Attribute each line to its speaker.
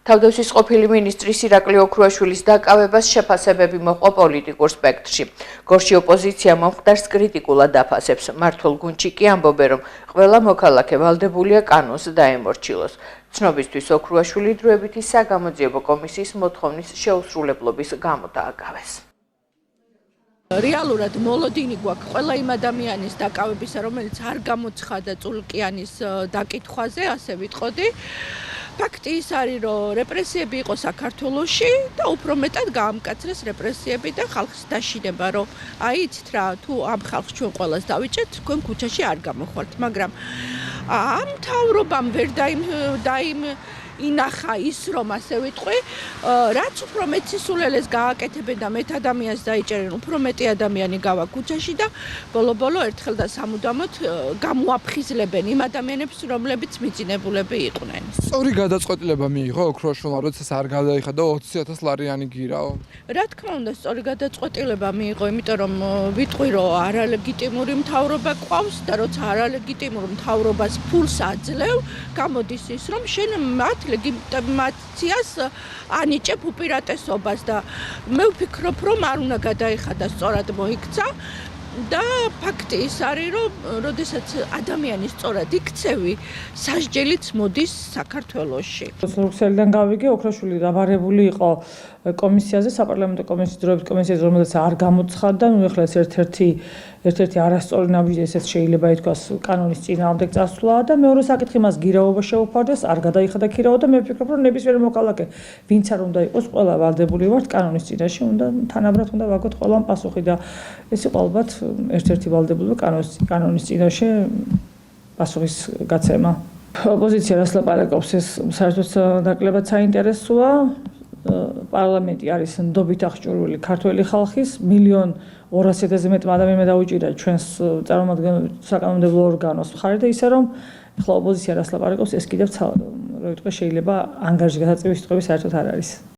Speaker 1: თავდაცვის ყოფილი მინისტრის ირაკლი ოქრუაშვილის დაკავებას შეფასებები მოჰყვა პოლიტიკურ სპექტრში. გორში ოპოზიცია მომხდარს კრიტიკულად აფასებს. მართულ გუნდში კი ამბობენ, რომ ყველა მოქალაქე ვალდებულია კანონს დაემორჩილოს. ცნობისთვის ოქრუაშვილი დროებითი საგამოძიებო კომისიის მოთხოვნის შეუსრულებლობის გამო დააკავეს.
Speaker 2: რეალურად მოლოდინი გვაქვს ყველა იმ ადამიანის დაკავებისა, რომელიც არ გამოცხადა წულკიანის დაკითხვაზე, ასე ვიტყოდი. ფაქტი ის არის, რომ რეპრესიები იყო საქართველოში და უფრო მეტად გაამკაცრეს რეპრესიები და ხალხს დაშინება, რომ აი იცით რა, თუ ამ ხალხს ჩვენ ყველას დავიჭერთ, თქვენ ქუჩაში არ გამოხვალთ, მაგრამ ამ მთავრობამ ვერ ინახა ის, რომ ასე ვიტყვი, რაც უფრო მეტ სისულელეს გააკეთებენ და მეტ ადამიანს დაიჭერენ, უფრო მეტი ადამიანი გავა ქუჩაში და ბოლო-ბოლო ერთხელ და სამუდამოდ გამოაფხიზლებენ იმ ადამიანებს, რომლებიც მიწინებულები იყვნენ.
Speaker 3: სწორი გადაწყვეტილება მიიღო ოქრუაშვილმა, როდესაც არ გადაიხადა 20,000 ლარიანი გირაო.
Speaker 2: რა თქმა უნდა, სწორი გადაწყვეტილება მიიღო, იმიტომ რომ ვიტყვი, რომ არალეგიტიმური მთავრობა ყავს და როცა არალეგიტიმურ მთავრობას ფულს აძლევ, გამოდის ის, რომ შენ მათ ლეგიტიმაციას ანიჭებ უპირატესობას და მე ვფიქრობ, რომ არ უნდა გადაიხადა, სწორად მოიქცა და ფაქტი ის არის, რომ როდესაც ადამიანი სწორად იქცევი, სასჯელიც მოდის საქართველოში.
Speaker 4: რუსელიდან გავიგე, ოქროშვილი დაბარებული იყო კომისიაზე, საპარლამენტო კომისიის დროებით კომისიაზე, რომელიც არ გამოცხადდა, ნუ ეხლა ეს ერთ-ერთი არასწორი ნაბიჯი, ესეც შეიძლება ითქვას კანონის წინააღმდეგ წასვლა და მეორე საკითხი მას გირაობა შეუფარდეს, არ გადაიხადა გირაობა და მე ვფიქრობ, რომ ნებისმიერი მოქალაქე, ვინც არ უნდა იყოს, ყველა ვალდებული ვართ კანონის წინაშე, თანაბრად უნდა ვაგოთ ყველამ პასუხი და ეს იყო ალბათ ერთ-ერთი ვალდებული კანონის წინაშე პასუხის გაცემა. ოპოზიცია რას ლაპარაკობს, ეს საერთოდ ნაკლებად საინტერესოა. პარლამენტი არის ნდობით აღჭურვილი ქართველი ხალხის 1,200,000-ზე მეტ ადამიანმა დაუჭირა ჩვენს საკანონმდებლო ორგანოს მხარი და ისე რომ ახლა ოპოზიცია რას ლაპარაკობს, ეს კიდევ შეიძლება ანგარიშის გადაწყვეტის სიტყვები საერთოდ არ არის.